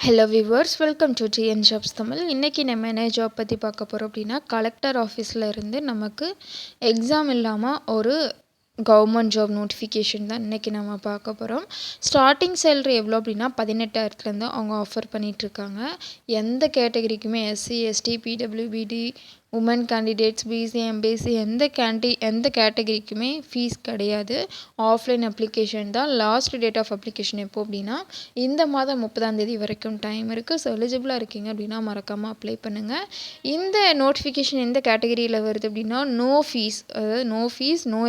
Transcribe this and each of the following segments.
Hello viewers, welcome to TN jobs Tamil. இன்றைக்கி நம்ம என்ன ஜாப் பற்றி பார்க்க போகிறோம் அப்படின்னா, கலெக்டர் ஆஃபீஸில் இருந்து நமக்கு எக்ஸாம் இல்லாமல் ஒரு கவர்மெண்ட் ஜாப் நோட்டிஃபிகேஷன் தான் இன்றைக்கி நம்ம பார்க்க போகிறோம். ஸ்டார்டிங் சேலரி எவ்வளோ அப்படின்னா 18,000லேருந்து அவங்க ஆஃபர் பண்ணிகிட்ருக்காங்க. எந்த கேட்டகரிக்குமே எஸ்சி, எஸ்டி, பிடபிள்யூபிடி, உமன் கேண்டிடேட்ஸ், பிசி, எம்பிசி எந்த கேட்டகரிக்குமே ஃபீஸ் கிடையாது. ஆஃப்லைன் அப்ளிகேஷன் தான். லாஸ்ட் டேட் ஆஃப் அப்ளிகேஷன் எப்போ அப்படின்னா இந்த மாதம் 30ஆம் தேதி வரைக்கும் டைம் இருக்குது. ஸோ எலிஜிபிளாக இருக்கீங்க அப்படின்னா மறக்காமல் அப்ளை பண்ணுங்கள். இந்த நோட்டிஃபிகேஷன் எந்த கேட்டகரியில் வருது அப்படின்னா நோ ஃபீஸ், அதாவது நோ ஃபீஸ் நோ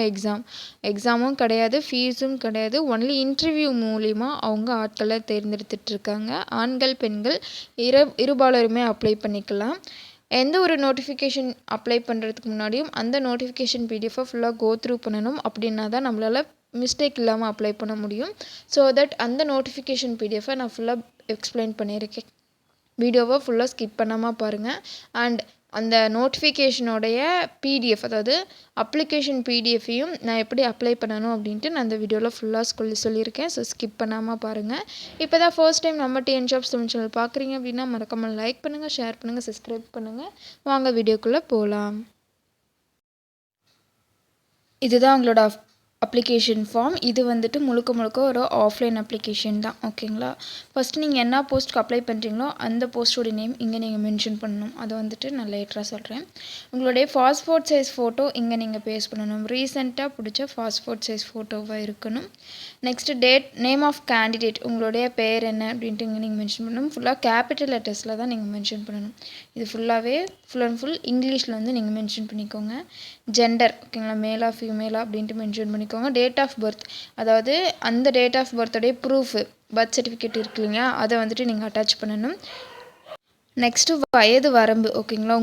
எக்ஸாமும் கிடையாது, ஃபீஸும் கிடையாது. ஒன்லி இன்டர்வியூ மூலிமா அவங்க ஆட்களை தேர்ந்தெடுத்துட்ருக்காங்க. ஆண்கள் பெண்கள் இருபாலருமே அப்ளை பண்ணிக்கலாம். எந்த ஒரு நோட்டிஃபிகேஷன் அப்ளை பண்ணுறதுக்கு முன்னாடியும் அந்த நோட்டிஃபிகேஷன் பிடிஎஃபை ஃபுல்லாக கோ த்ரூ பண்ணணும். அப்படின்னா தான் நம்மளால் மிஸ்டேக் இல்லாமல் அப்ளை பண்ண முடியும். ஸோ தட் அந்த நோட்டிஃபிகேஷன் பிடிஎஃபை நான் ஃபுல்லாக எக்ஸ்பிளைன் பண்ணியிருக்கேன். வீடியோவை ஃபுல்லாக ஸ்கிப் பண்ணாமல் பாருங்கள். அண்ட் அந்த நோட்டிஃபிகேஷனோடைய பிடிஎஃப், அதாவது அப்ளிகேஷன் பிடிஎஃப்பையும் நான் எப்படி அப்ளை பண்ணணும் அப்படின்ட்டு நான் அந்த வீடியோவில் ஃபுல்லாக சொல்லியிருக்கேன். ஸோ ஸ்கிப் பண்ணாமல் பாருங்கள். இப்போ தான் ஃபர்ஸ்ட் டைம் நம்ம டிஎன் ஜாப்ஸ் தமிழ் சேனல் பார்க்குறீங்க அப்படின்னா மறக்காமல் லைக் பண்ணுங்கள், ஷேர் பண்ணுங்கள், சப்ஸ்கிரைப் பண்ணுங்கள். வாங்க வீடியோக்குள்ளே போகலாம். இதுதான் உங்களோட அப்ளிகேஷன் ஃபார்ம். இது வந்துட்டு முழுக்க ஒரு ஆஃப்லைன் அப்ளிகேஷன் தான். ஓகேங்களா? ஃபஸ்ட்டு நீங்கள் என்ன போஸ்ட்டுக்கு அப்ளை பண்ணுறீங்களோ அந்த போஸ்ட்டோட நேம் இங்கே நீங்கள் மென்ஷன் பண்ணணும். அதை வந்துட்டு நான் லேட்டராக சொல்கிறேன். உங்களுடைய பாஸ்போர்ட் சைஸ் ஃபோட்டோ இங்கே நீங்கள் பேஸ்ட் பண்ணணும். ரீசெண்டாக பிடிச்ச பாஸ்போர்ட் சைஸ் ஃபோட்டோவாக இருக்கணும். நெக்ஸ்ட்டு நேம் ஆஃப் கேண்டிடேட், உங்களுடைய பேர் என்ன அப்படின்ட்டு இங்கே நீங்கள் மென்ஷன் பண்ணணும். ஃபுல்லாக கேபிட்டல் லெட்டர்ஸில் தான் நீங்கள் மென்ஷன் பண்ணணும். இது ஃபுல்லாகவே ஃபுல் அண்ட் ஃபுல் இங்கிலீஷில் வந்து நீங்கள் மென்ஷன் பண்ணிக்கோங்க. ஜெண்டர், ஓகேங்களா, மேலா ஃபீமேலா அப்படின்ட்டு மென்ஷன் பண்ணிக்கோங்க. டேட் ஆஃப் பர்த், அதாவது அந்த டேட் ஆஃப் பர்த்தோடைய ப்ரூஃபு, பர்த் சர்டிஃபிகேட் இருக்கு இல்லைங்களா, அதை வந்துட்டு நீங்கள் அட்டாச் பண்ணணும். நெக்ஸ்ட்டு வயது வரம்பு, ஓகேங்களா,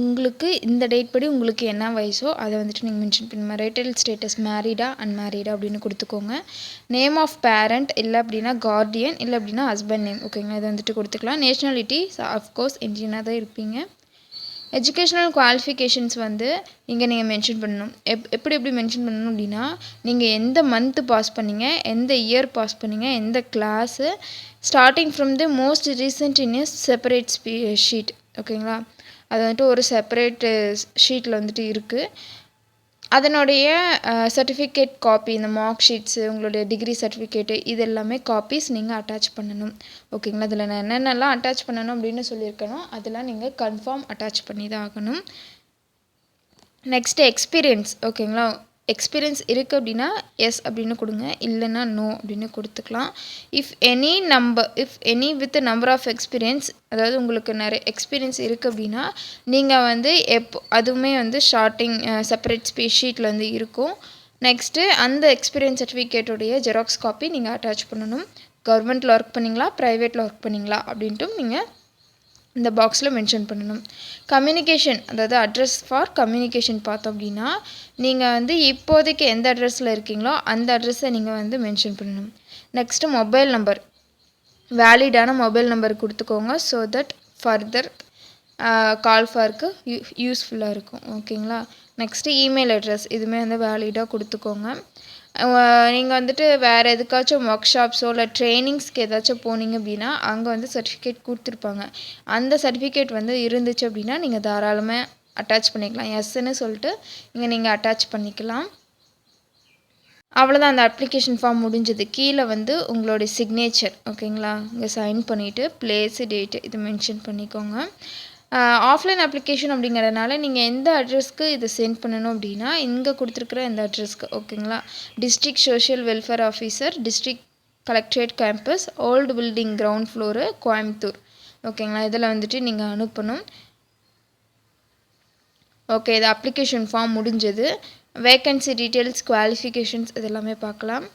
உங்களுக்கு இந்த டேட் படி உங்களுக்கு என்ன வயசோ அதை வந்துட்டு நீங்கள் மென்ஷன் பண்ணணும். மேரிட்டல் ஸ்டேட்டஸ் மேரீடா அன்மேரீடா அப்படின்னு கொடுத்துக்கோங்க. நேம் ஆஃப் பேரண்ட், இல்லை அப்படின்னா கார்டியன், இல்லை அப்படின்னா ஹஸ்பண்ட் நேம், ஓகேங்களா, இதை வந்துட்டு கொடுத்துக்கலாம். நேஷ்னாலிட்டி அஃப்கோர்ஸ் இந்தியனாக தான் இருப்பீங்க. எஜுகேஷ்னல் குவாலிஃபிகேஷன்ஸ் வந்து இங்கே நீங்கள் மென்ஷன் பண்ணணும். எப்படி மென்ஷன் பண்ணணும் அப்படின்னா, நீங்கள் எந்த மந்த்து பாஸ் பண்ணீங்க, எந்த இயர் பாஸ் பண்ணீங்க, எந்த class, starting from the most recent in a separate sheet, ஓகேங்களா, அது வந்துட்டு ஒரு செப்பரேட் ஷீட்டில் வந்துட்டு இருக்குது. அதனுடைய சர்டிஃபிகேட் காப்பி, இந்த மார்க் ஷீட்ஸு, உங்களுடைய டிகிரி சர்டிஃபிகேட்டு, இது எல்லாமே காப்பீஸ் நீங்கள் அட்டாச் பண்ணணும். ஓகேங்களா, அதில் நான் என்னென்னலாம் அட்டாச் பண்ணணும் அப்படின்னு சொல்லியிருக்கணும், அதெல்லாம் நீங்கள் கன்ஃபார்ம் அட்டாச் பண்ணி தான் ஆகணும். நெக்ஸ்ட்டு எக்ஸ்பீரியன்ஸ், ஓகேங்களா, எக்ஸ்பீரியன்ஸ் இருக்குது அப்படின்னா எஸ் அப்படின்னு கொடுங்க, இல்லைன்னா நோ அப்படின்னு கொடுத்துக்கலாம். If any with number of experience, அதாவது உங்களுக்கு நிறைய எக்ஸ்பீரியன்ஸ் இருக்குது அப்படின்னா நீங்கள் வந்து அதுவுமே வந்து செப்பரேட் ஷீட்டில் வந்து இருக்கும். நெக்ஸ்ட்டு அந்த எக்ஸ்பீரியன்ஸ் சர்டிஃபிகேட்டோடைய ஜெராக்ஸ் காப்பி நீங்கள் அட்டாச் பண்ணணும். கவர்மெண்ட்டில் ஒர்க் பண்ணிங்களா, ப்ரைவேட்டில் ஒர்க் பண்ணிங்களா அப்படின்ட்டும் நீங்கள் இந்த பாக்ஸில் மென்ஷன் பண்ணணும். கம்யூனிகேஷன், அதாவது அட்ரஸ் ஃபார் கம்யூனிகேஷன் பார்த்தோம் அப்படின்னா நீங்கள் வந்து இப்போதைக்கு எந்த அட்ரஸில் இருக்கீங்களோ அந்த அட்ரஸை நீங்கள் வந்து மென்ஷன் பண்ணணும். நெக்ஸ்ட்டு மொபைல் நம்பர், வேலிடான மொபைல் நம்பர் கொடுத்துக்கோங்க. ஸோ தட் ஃபர்தர் கால் ஃபார்க்கு யூஸ்ஃபுல்லாக இருக்கும். ஓகேங்களா? நெக்ஸ்ட்டு இமெயில் அட்ரஸ், இதுவுமே வந்து வேலிடாக கொடுத்துக்கோங்க. நீங்கள் வந்துட்டு வேறு எதுக்காச்சும் ஒர்க் ஷாப்ஸோ இல்லை ட்ரைனிங்ஸ்க்கு ஏதாச்சும் போனீங்க அப்படின்னா அங்கே வந்து சர்டிஃபிகேட் கொடுத்துருப்பாங்க. அந்த சர்டிஃபிகேட் வந்து இருந்துச்சு அப்படின்னா நீங்கள் தாராளமாக அட்டாச் பண்ணிக்கலாம். எஸ்ன்னு சொல்லிட்டு இங்கே நீங்கள் அட்டாச் பண்ணிக்கலாம். அவ்வளோதான், அந்த அப்ளிகேஷன் ஃபார்ம் முடிஞ்சது. கீழே வந்து உங்களுடைய சிக்னேச்சர், ஓகேங்களா, இங்கே சைன் பண்ணிவிட்டு பிளேஸு டேட்டு இது மென்ஷன் பண்ணிக்கோங்க. ஆஃப்லைன் அப்ளிகேஷன் அப்படிங்கிறதுனால நீங்கள் எந்த அட்ரஸ்க்கு இதை சென்ட் பண்ணணும் அப்படின்னா இங்கே கொடுத்துருக்குற இந்த அட்ரஸ்க்கு, ஓகேங்களா, district social welfare officer, district collectorate campus, old building, ground floor, Coimbatore, ஓகேங்களா, இதில் வந்துட்டு நீங்கள் அனுப்பணும். ஓகே, இது அப்ளிகேஷன் ஃபார்ம் முடிஞ்சது. வேக்கன்சி டீட்டெயில்ஸ், குவாலிஃபிகேஷன்ஸ் இதெல்லாமே பார்க்கலாம்.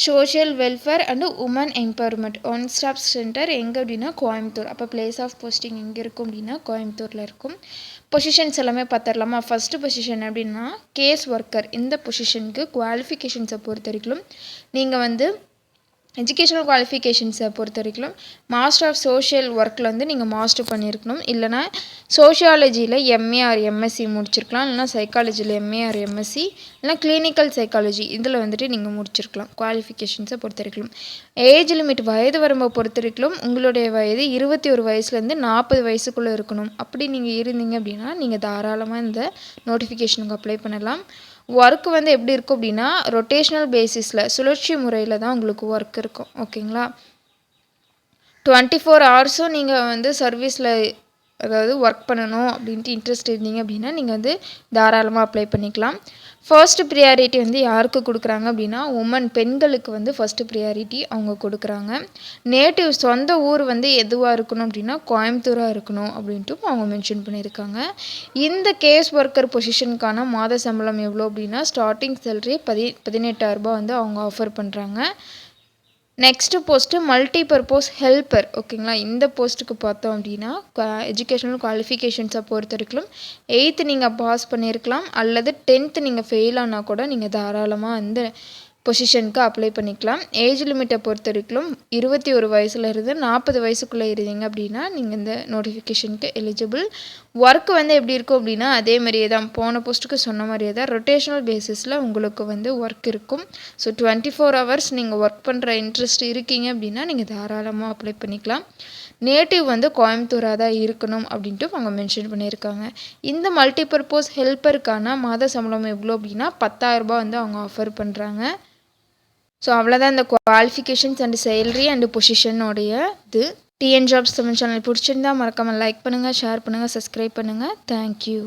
Social welfare and woman empowerment one stop centre எங்கே அப்படின்னா கோயம்புத்தூர். அப்போ பிளேஸ் ஆஃப் போஸ்டிங் எங்கே இருக்கும் அப்படின்னா கோயம்புத்தூரில் இருக்கும். பொசிஷன்ஸ் எல்லாமே பார்த்துடலாமா? ஃபஸ்ட்டு பொசிஷன் அப்படின்னா கேஸ் ஒர்க்கர். இந்த பொசிஷனுக்கு குவாலிஃபிகேஷன்ஸை பொறுத்த வரைக்கும் நீங்கள் வந்து எஜுகேஷனல் குவாலிஃபிகேஷன்ஸை பொறுத்த வரைக்கும் மாஸ்டர் ஆஃப் சோஷியல் ஒர்க்கில் வந்து நீங்கள் மாஸ்டர் பண்ணியிருக்கணும். இல்லைனா சோஷியாலஜியில் எம்ஏ ஆர் எம்எஸ்சி முடிச்சிருக்கலாம். இல்லைனா சைக்காலஜியில் எம்ஏ ஆர் எம்எஸ்சி, இல்லைனா கிளினிக்கல் சைக்காலஜி இதில் வந்துட்டு நீங்கள் முடிச்சிருக்கலாம். குவாலிஃபிகேஷன்ஸை பொறுத்த வரைக்கும் ஏஜ் லிமிட் வயது வரம்பை பொறுத்த வரைக்கும் உங்களுடைய வயது 21 வயசுலேருந்து 40 வயசுக்குள்ளே இருக்கணும். அப்படி நீங்கள் இருந்தீங்க அப்படின்னா நீங்கள் தாராளமாக இந்த நோட்டிஃபிகேஷனுக்கு அப்ளை பண்ணலாம். ஒர்க் வந்து எப்படி இருக்கும் அப்படின்னா ரொட்டேஷ்னல் பேசிஸில் சுழற்சி முறையில் தான் உங்களுக்கு ஒர்க் இருக்கும். ஓகேங்களா, 24 ஹவர்ஸும் நீங்கள் வந்து சர்வீஸில் அதாவது ஒர்க் பண்ணணும் அப்படின்ட்டு இன்ட்ரெஸ்ட் இருந்தீங்க அப்படின்னா நீங்கள் வந்து தாராளமாக அப்ளை பண்ணிக்கலாம். ஃபர்ஸ்ட் ப்ரியாரிட்டி வந்து யாருக்கு கொடுக்குறாங்க அப்படின்னா பெண்களுக்கு வந்து ஃபஸ்ட்டு ப்ரியாரிட்டி அவங்க கொடுக்குறாங்க. நேட்டிவ் சொந்த ஊர் வந்து எதுவாக இருக்கணும் அப்படின்னா கோயம்புத்தூராக இருக்கணும் அப்படின்ட்டு அவங்க மென்ஷன் பண்ணியிருக்காங்க. இந்த கேஸ் ஒர்க்கர் பொசிஷனுக்கான மாத சம்பளம் எவ்வளோ அப்படின்னா ஸ்டார்டிங் சேலரி 18,000 வந்து அவங்க ஆஃபர் பண்ணுறாங்க. Next post multi purpose helper. ஓகேங்களா, இந்த போஸ்ட்டுக்கு பார்த்தோம் அப்படின்னா எஜுகேஷனல் குவாலிஃபிகேஷன்ஸை பொறுத்த வரைக்கும் 8th நீங்கள் பாஸ் பண்ணியிருக்கலாம், அல்லது 10th நீங்கள் ஃபெயில் ஆனால் கூட நீங்கள் தாராளமாக அந்த பொசிஷனுக்கு அப்ளை பண்ணிக்கலாம். ஏஜ் லிமிட்டை பொறுத்த வரைக்கும் 21 வயசுலேருந்து 40 வயசுக்குள்ளே இருந்தீங்க அப்படின்னா நீங்கள் இந்த நோட்டிஃபிகேஷனுக்கு எலிஜிபிள். ஒர்க் வந்து எப்படி இருக்கும் அப்படின்னா அதே மாதிரியே தான், போன போஸ்ட்டுக்கு சொன்ன மாதிரியே தான் ரொட்டேஷனல் பேசிஸில் உங்களுக்கு வந்து ஒர்க் இருக்கும். ஸோ 24 ஹவர்ஸ் நீங்கள் ஒர்க் பண்ணுற இன்ட்ரெஸ்ட் இருக்கீங்க அப்படின்னா நீங்கள் தாராளமாக அப்ளை பண்ணிக்கலாம். நேட்டிவ் வந்து கோயம்புத்தூராக தான் இருக்கணும் அப்படின்ட்டு அவங்க மென்ஷன் பண்ணியிருக்காங்க. இந்த மல்டிபர்பஸ் ஹெல்ப்பருக்கான மாத சம்பளம் எவ்வளோ அப்படின்னா 10,000 வந்து அவங்க ஆஃபர் பண்ணுறாங்க. ஸோ அவ்வளோதான் இந்த குவாலிஃபிகேஷன்ஸ் அண்ட் சேலரி அண்ட் பொசிஷனோடைய இது. டிஎன் ஜாப்ஸ் தமிழ் சேனல் பிடிச்சிருந்தா மறக்காமல் லைக் பண்ணுங்கள், ஷேர் பண்ணுங்கள், சப்ஸ்கிரைப் பண்ணுங்கள். தேங்க்யூ.